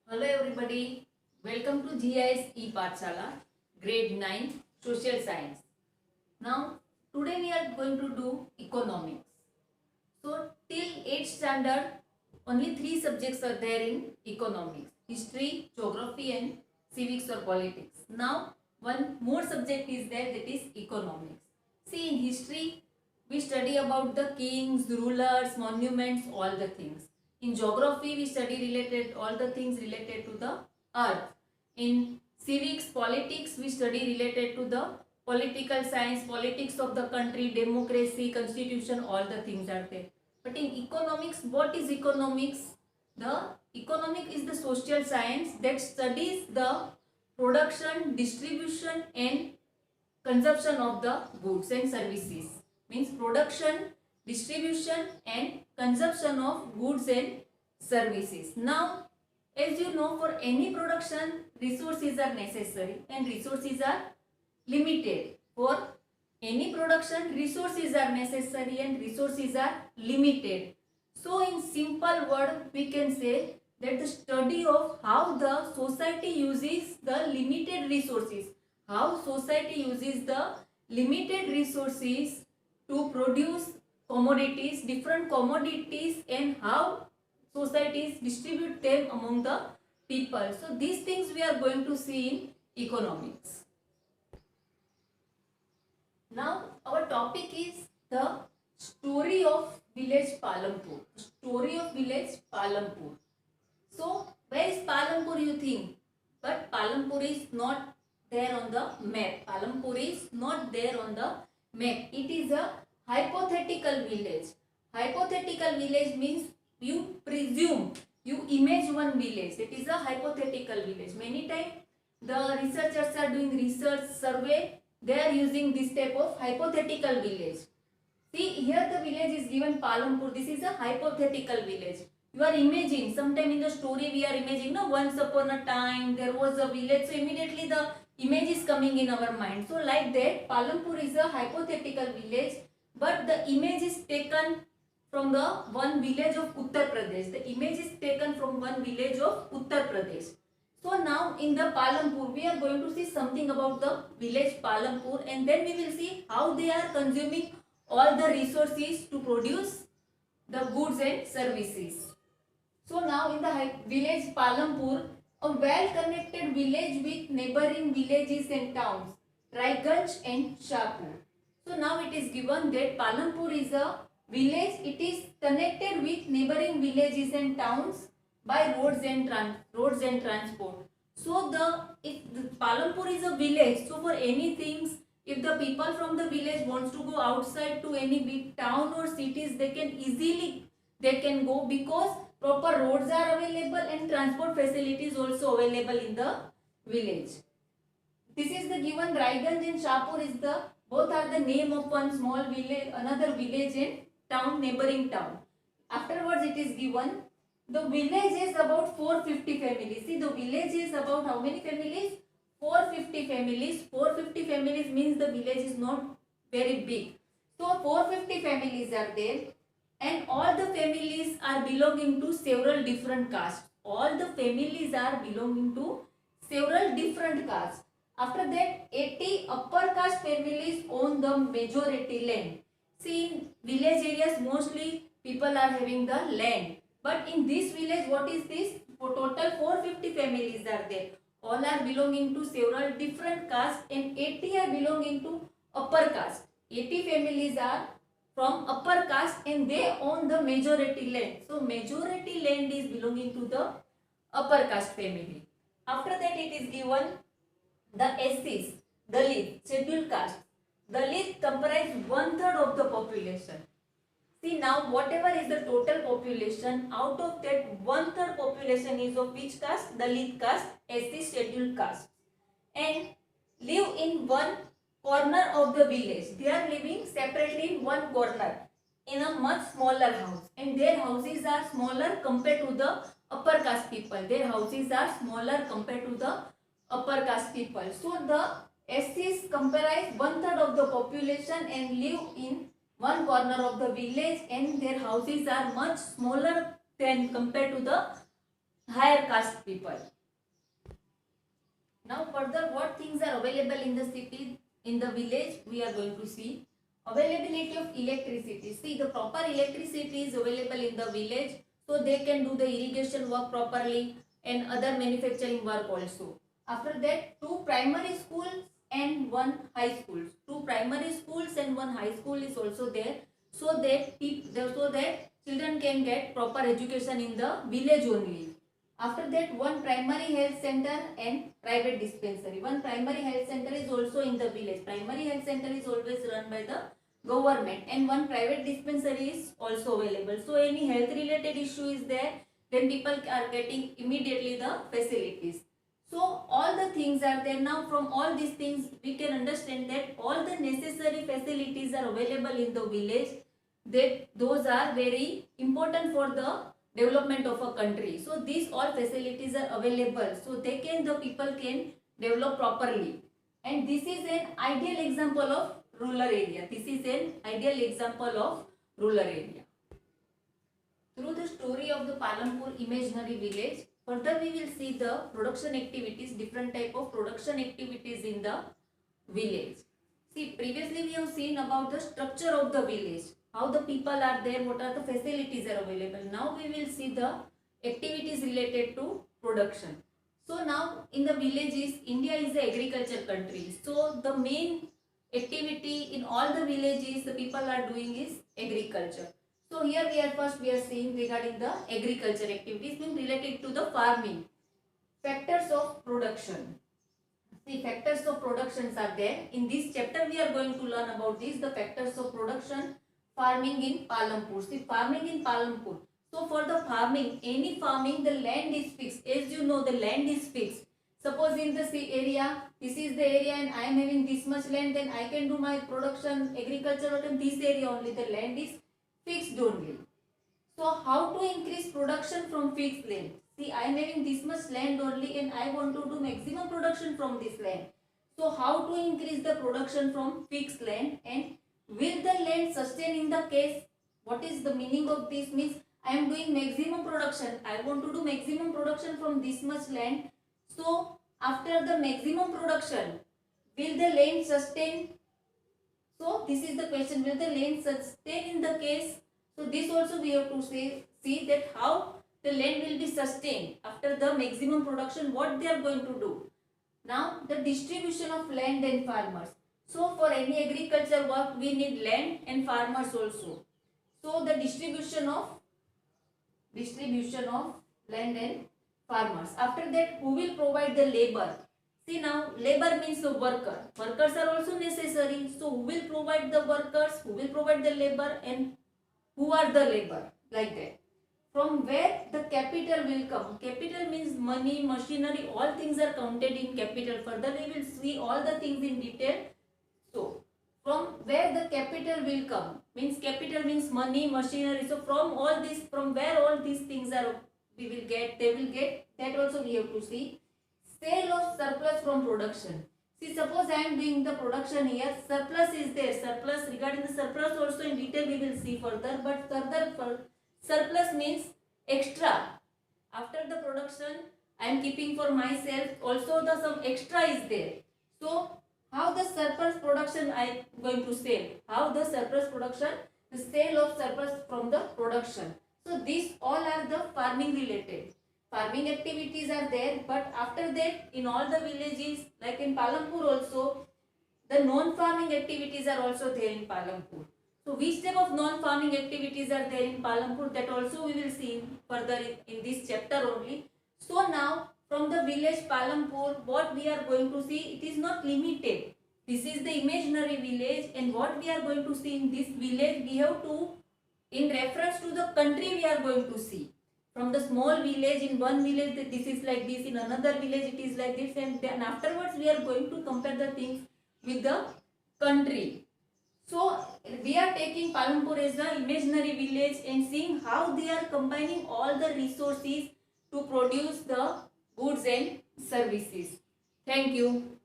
Hello everybody, welcome to GIS E-Pathshala, grade 9, Social Science. Now, today we are going to do economics. So, till 8th standard, only 3 subjects are there in economics: history, geography and civics or politics. Now, one more subject is there, that is economics. See, in history, we study about the kings, rulers, monuments, all the things. In geography, we study related all the things related to the earth. In civics, politics, we study related to the political science, politics of the country, democracy, constitution, all the things are there. But in economics, what is economics? The economic is the social science that studies the production, distribution and consumption of the goods and services. Means production, distribution and consumption of goods and services. Now, as you know, for any production, resources are necessary and resources are limited. For any production, resources are necessary and resources are limited. So, in simple word, we can say that the study of how the society uses the limited resources, how society uses the limited resources to produce commodities, different commodities, and how societies distribute them among the people. So these things we are going to see in economics. Now our topic is the story of village Palampur. Story of village Palampur. So where is Palampur, you think? But Palampur is not there on the map. Palampur is not there on the map. It is a hypothetical village. Hypothetical village means you presume, you image one village. It is a hypothetical village. Many times the researchers are doing research survey. They are using this type of hypothetical village. See, here the village is given Palampur. This is a hypothetical village. You are imagining, sometime in the story we are imagining, no, once upon a time there was a village. So immediately the image is coming in our mind. So like that, Palampur is a hypothetical village, but the image is taken from the one village of Uttar Pradesh. The image is taken from one village of Uttar Pradesh. So now in the Palampur, we are going to see something about the village Palampur, and then we will see how they are consuming all the resources to produce the goods and services. So now in the village Palampur, a well-connected village with neighboring villages and towns, Raiganj and Shahpur. So now it is given that Palampur is a village. It is connected with neighboring villages and towns by roads and transport. So if the Palampur is a village, so for any things, if the people from the village wants to go outside to any big town or cities, they can go because proper roads are available and transport facilities also available in the village. This is the given. Raiganj and Shahpur is the both are the name of one small village, another village and town, neighboring town. Afterwards it is given the village is about 450 families. See, the village is about how many families? 450 families. 450 families means the village is not very big. So 450 families are there, and all the families are belonging to several different castes. All the families are belonging to several different castes. After that, 80 upper caste families own the majority land. See, in village areas mostly people are having the land. But in this village, what is this? For total 450 families are there. All are belonging to several different castes, and 80 are belonging to upper caste. 80 families are from upper caste and they own the majority land. So majority land is belonging to the upper caste family. After that, it is given the SCs, Dalit, scheduled caste. Dalit comprise 1/3 of the population. See, now whatever is the total population, out of that 1/3 population is of which caste? Dalit caste, SC scheduled caste, and live in one corner of the village. They are living separately in one corner in a much smaller house, and their houses are smaller compared to the upper caste people. Their houses are smaller compared to the upper caste people. So the SCs comprise 1/3 of the population and live in one corner of the village, and their houses are much smaller than compared to the higher caste people. Now further, what things are available in the city, in the village, we are going to see. Availability of electricity. See, the proper electricity is available in the village, so they can do the irrigation work properly and other manufacturing work also. After that, two primary schools and one high school. Two primary schools and one high school is also there, so that children can get proper education in the village only. After that, one primary health center and private dispensary. One primary health center is also in the village. Primary health center is always run by the government, and one private dispensary is also available. So any health related issue is there, then people are getting immediately the facilities. So all the things are there. Now from all these things we can understand that all the necessary facilities are available in the village, that those are very important for the development of a country. So these all facilities are available, so the people can develop properly. And this is an ideal example of rural area. This is an ideal example of rural area. Through the story of the Palampur imaginary village, further we will see the production activities, different type of production activities in the village. See, previously we have seen about the structure of the village, how the people are there, what are the facilities are available. Now we will see the activities related to production. So now in the villages, India is an agriculture country. So the main activity in all the villages the people are doing is agriculture. So here we are seeing regarding the agriculture activities being related to the farming. Factors of production. The factors of productions are there. In this chapter we are going to learn about this, the factors of production, farming in Palampur. See, farming in Palampur. So for the farming, any farming, the land is fixed. As you know, the land is fixed. Suppose in the area, this is the area and I am having this much land, then I can do my production, agriculture work in this area only. The land is fixed only. So how to increase production from fixed land? See, I am having this much land only and I want to do maximum production from this land. So how to increase the production from fixed land, and will the land sustain in the case? What is the meaning of this? Means I am doing maximum production. I want to do maximum production from this much land. So after the maximum production, will the land sustain? So this is the question, will the land sustain in the case? So this also we have to see that how the land will be sustained after the maximum production, what they are going to do. Now the distribution of land and farmers. So for any agriculture work we need land and farmers also. So the distribution of land and farmers. After that, who will provide the labor? See, now labor means the worker. Workers are also necessary. So who will provide the workers? Who will provide the labor, and who are the labor? Like that. From where the capital will come? Capital means money, machinery, all things are counted in capital. Further we will see all the things in detail. So from where the capital will come? Means capital means money, machinery. So from all this, from where all these things are they will get, that also we have to see. Sale of surplus from production. See, suppose I am doing the production here, surplus is there. Surplus, regarding the surplus also in detail we will see further, but further surplus means extra. After the production I am keeping for myself, also the some extra is there. So how the surplus production I am going to sell? How the surplus production? The sale of surplus from the production. So these all are the farming related. Farming activities are there, but after that in all the villages, like in Palampur also, the non-farming activities are also there in Palampur. So which type of non-farming activities are there in Palampur, that also we will see further in this chapter only. So now from the village Palampur, what we are going to see, it is not limited. This is the imaginary village, and what we are going to see in this village, we have to, in reference to the country we are going to see. From the small village, in one village this is like this, in another village it is like this, and then afterwards we are going to compare the things with the country. So we are taking Palampur as the imaginary village and seeing how they are combining all the resources to produce the goods and services. Thank you.